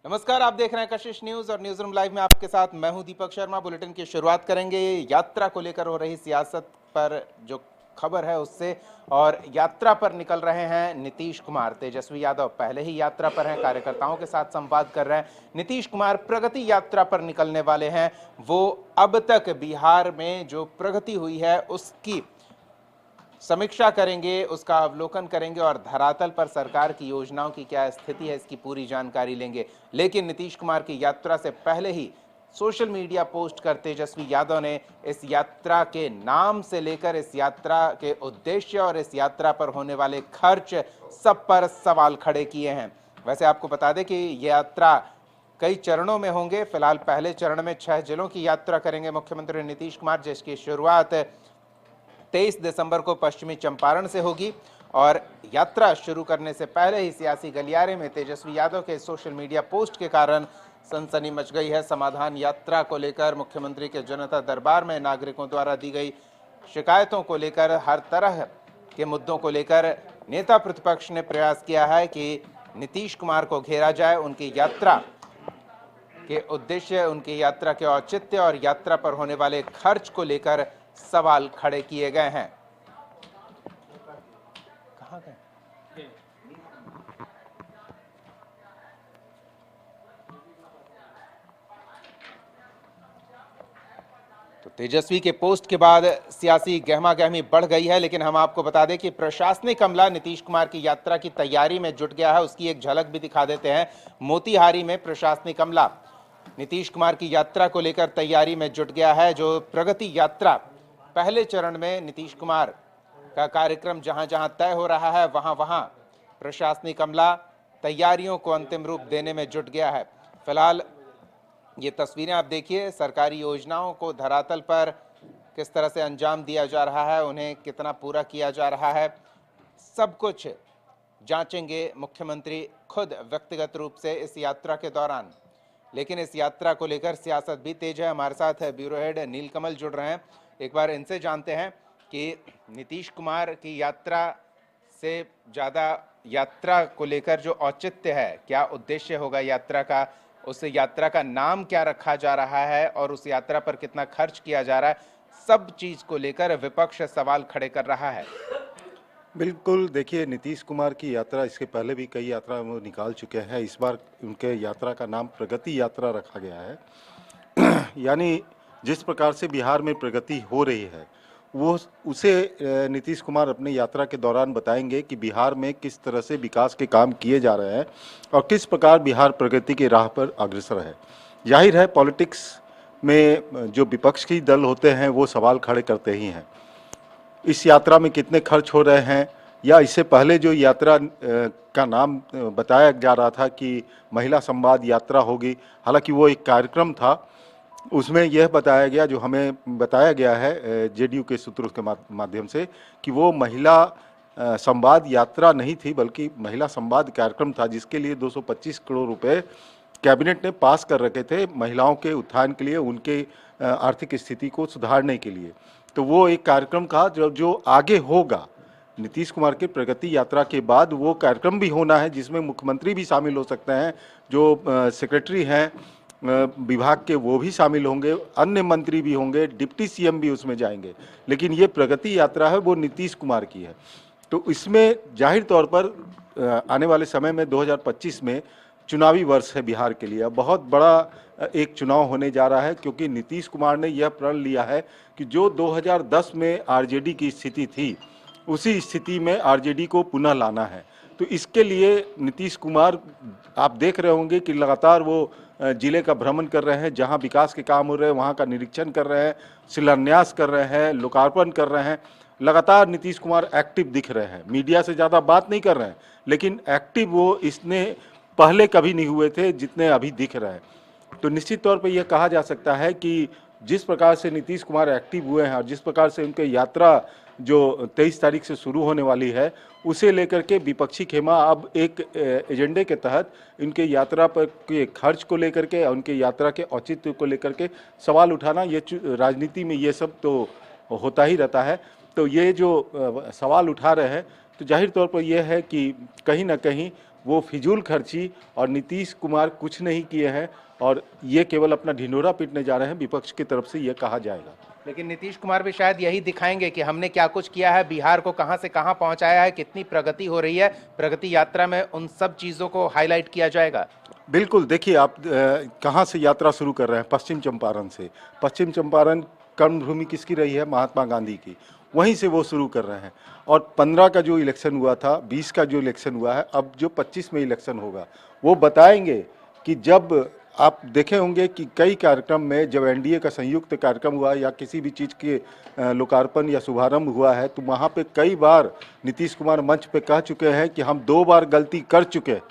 नमस्कार, आप देख रहे हैं कशिश न्यूज और न्यूज रूम लाइव में आपके साथ मैं हूं दीपक शर्मा। बुलेटिन की शुरुआत करेंगे यात्रा को लेकर हो रही सियासत पर जो खबर है उससे। और यात्रा पर निकल रहे हैं नीतीश कुमार। तेजस्वी यादव पहले ही यात्रा पर हैं, कार्यकर्ताओं के साथ संवाद कर रहे हैं। नीतीश कुमार प्रगति यात्रा पर निकलने वाले हैं। वो अब तक बिहार में जो प्रगति हुई है उसकी समीक्षा करेंगे, उसका अवलोकन करेंगे और धरातल पर सरकार की योजनाओं की क्या स्थिति है इसकी पूरी जानकारी लेंगे। लेकिन नीतीश कुमार की यात्रा से पहले ही सोशल मीडिया पोस्ट कर तेजस्वी यादव ने इस यात्रा के नाम से लेकर इस यात्रा के उद्देश्य और इस यात्रा पर होने वाले खर्च सब पर सवाल खड़े किए हैं। वैसे आपको बता दें कि यह यात्रा कई चरणों में होंगे। फिलहाल पहले चरण में 6 जिलों की यात्रा करेंगे मुख्यमंत्री नीतीश कुमार, जिसकी शुरुआत 23 दिसंबर को पश्चिमी चंपारण से होगी। और यात्रा शुरू करने से पहले ही सियासी गलियारे में तेजस्वी यादव के सोशल मीडिया पोस्ट के कारण सनसनी मच गई है। समाधान यात्रा को लेकर मुख्यमंत्री के जनता दरबार में नागरिकों द्वारा दी गई शिकायतों को लेकर, हर तरह के मुद्दों को लेकर नेता प्रतिपक्ष ने प्रयास किया है कि नीतीश कुमार को घेरा जाए, उनकी यात्रा के उद्देश्य, उनकी यात्रा के औचित्य और यात्रा पर होने वाले खर्च को लेकर सवाल खड़े किए गए हैं। कहां गए? तो तेजस्वी के पोस्ट के बाद सियासी गहमा गहमी बढ़ गई है। लेकिन हम आपको बता दें कि प्रशासनिक अमला नीतीश कुमार की यात्रा की तैयारी में जुट गया है। उसकी एक झलक भी दिखा देते हैं। मोतिहारी में प्रशासनिक अमला नीतीश कुमार की यात्रा को लेकर तैयारी में जुट गया है। जो प्रगति यात्रा पहले चरण में नीतीश कुमार का कार्यक्रम जहां जहां तय हो रहा है, वहां वहां प्रशासनिक अमला तैयारियों को अंतिम रूप देने में जुट गया है। फिलहाल ये तस्वीरें आप देखिए, सरकारी योजनाओं को धरातल पर किस तरह से अंजाम दिया जा रहा है, उन्हें कितना पूरा किया जा रहा है, सब कुछ जांचेंगे मुख्यमंत्री खुद व्यक्तिगत रूप से इस यात्रा के दौरान। लेकिन इस यात्रा को लेकर सियासत भी तेज है। हमारे साथ ब्यूरो हेड नीलकमल जुड़ रहे हैं। एक बार इनसे जानते हैं कि नीतीश कुमार की यात्रा से ज़्यादा यात्रा को लेकर जो औचित्य है, क्या उद्देश्य होगा यात्रा का, उस यात्रा का नाम क्या रखा जा रहा है और उस यात्रा पर कितना खर्च किया जा रहा है, सब चीज़ को लेकर विपक्ष सवाल खड़े कर रहा है। बिल्कुल, देखिए नीतीश कुमार की यात्रा, इसके पहले भी कई यात्रा वो निकाल चुके हैं। इस बार उनके यात्रा का नाम प्रगति यात्रा रखा गया है। यानी जिस प्रकार से बिहार में प्रगति हो रही है वो उसे नीतीश कुमार अपनी यात्रा के दौरान बताएंगे कि बिहार में किस तरह से विकास के काम किए जा रहे हैं और किस प्रकार बिहार प्रगति की राह पर अग्रसर है। जाहिर है पॉलिटिक्स में जो विपक्ष की दल होते हैं वो सवाल खड़े करते ही हैं। इस यात्रा में कितने खर्च हो रहे हैं, या इससे पहले जो यात्रा का नाम बताया जा रहा था कि महिला संवाद यात्रा होगी, हालांकि वो एक कार्यक्रम था, उसमें यह बताया गया, जो हमें बताया गया है जेडीयू के सूत्रों के माध्यम से, कि वो महिला संवाद यात्रा नहीं थी बल्कि महिला संवाद कार्यक्रम था, जिसके लिए 225 करोड़ रुपए कैबिनेट ने पास कर रखे थे महिलाओं के उत्थान के लिए, उनके आर्थिक स्थिति को सुधारने के लिए। तो वो एक कार्यक्रम था जो आगे होगा। नीतीश कुमार के प्रगति यात्रा के बाद वो कार्यक्रम भी होना है जिसमें मुख्यमंत्री भी शामिल हो सकते हैं, जो सेक्रेटरी हैं विभाग के वो भी शामिल होंगे, अन्य मंत्री भी होंगे, डिप्टी सीएम भी उसमें जाएंगे। लेकिन ये प्रगति यात्रा है वो नीतीश कुमार की है। तो इसमें जाहिर तौर पर आने वाले समय में 2025 में चुनावी वर्ष है बिहार के लिए, बहुत बड़ा एक चुनाव होने जा रहा है, क्योंकि नीतीश कुमार ने यह प्रण लिया है कि जो 2010 में आरजेडी की स्थिति थी उसी स्थिति में आरजेडी को पुनः लाना है। तो इसके लिए नीतीश कुमार, आप देख रहे होंगे कि लगातार वो जिले का भ्रमण कर रहे हैं, जहां विकास के काम हो रहे हैं वहां का निरीक्षण कर रहे हैं, शिलान्यास कर रहे हैं, लोकार्पण कर रहे हैं। लगातार नीतीश कुमार एक्टिव दिख रहे हैं, मीडिया से ज़्यादा बात नहीं कर रहे हैं, लेकिन एक्टिव वो इसने पहले कभी नहीं हुए थे जितने अभी दिख रहे हैं। तो निश्चित तौर पर यह कहा जा सकता है कि जिस प्रकार से नीतीश कुमार एक्टिव हुए हैं और जिस प्रकार से उनकी यात्रा जो 23 तारीख से शुरू होने वाली है, उसे लेकर के विपक्षी खेमा अब एक एजेंडे के तहत इनके यात्रा पर के खर्च को लेकर के, उनके यात्रा के औचित्य को लेकर के सवाल उठाना, ये राजनीति में ये सब तो होता ही रहता है। तो ये जो सवाल उठा रहे हैं, तो जाहिर तौर पर यह है कि कहीं ना कहीं वो फिजूल खर्ची और नीतीश कुमार कुछ नहीं किए हैं और ये केवल अपना ढिंढोरा पीटने जा रहे हैं, विपक्ष की तरफ से ये कहा जाएगा। लेकिन नीतीश कुमार भी शायद यही दिखाएंगे कि हमने क्या कुछ किया है, बिहार को कहां से कहां पहुंचाया है, कितनी प्रगति हो रही है। प्रगति यात्रा में उन सब चीजों को हाईलाइट किया जाएगा। बिल्कुल, देखिए आप कहाँ से यात्रा शुरू कर रहे हैं? पश्चिम चंपारण से। पश्चिम चंपारण कर्मभूमि किसकी रही है? महात्मा गांधी की। वहीं से वो शुरू कर रहे हैं और 15 का जो इलेक्शन हुआ था, 20 का जो इलेक्शन हुआ है, अब जो 25 में इलेक्शन होगा, वो बताएंगे कि जब आप देखे होंगे कि कई कार्यक्रम में जब एनडीए का संयुक्त कार्यक्रम हुआ या किसी भी चीज़ के लोकार्पण या शुभारंभ हुआ है, तो वहाँ पे कई बार नीतीश कुमार मंच पे कह चुके हैं कि हम 2 बार गलती कर चुके हैं।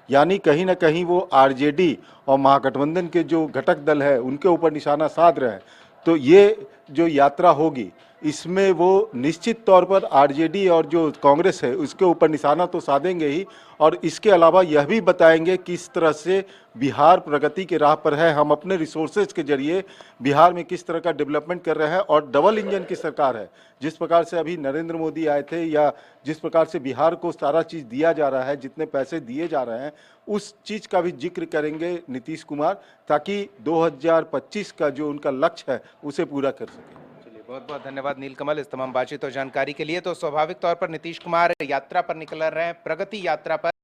यानी कहीं ना कहीं वो आरजेडी और महागठबंधन के जो घटक दल है उनके ऊपर निशाना साध रहे हैं। तो ये जो यात्रा होगी इसमें वो निश्चित तौर पर आरजेडी और जो कांग्रेस है उसके ऊपर निशाना तो साधेंगे ही, और इसके अलावा यह भी बताएंगे किस तरह से बिहार प्रगति के राह पर है। हम अपने रिसोर्सेज के जरिए बिहार में किस तरह का डेवलपमेंट कर रहे हैं और डबल इंजन की सरकार है। जिस प्रकार से अभी नरेंद्र मोदी आए थे या जिस प्रकार से बिहार को सारा चीज़ दिया जा रहा है, जितने पैसे दिए जा रहे हैं, उस चीज़ का भी जिक्र करेंगे नीतीश कुमार, ताकि 2025 का जो उनका लक्ष्य है उसे पूरा कर सकें। बहुत बहुत धन्यवाद नीलकमल इस तमाम बातचीत और जानकारी के लिए। तो स्वाभाविक तौर पर नीतीश कुमार यात्रा पर निकल रहे हैं, प्रगति यात्रा पर।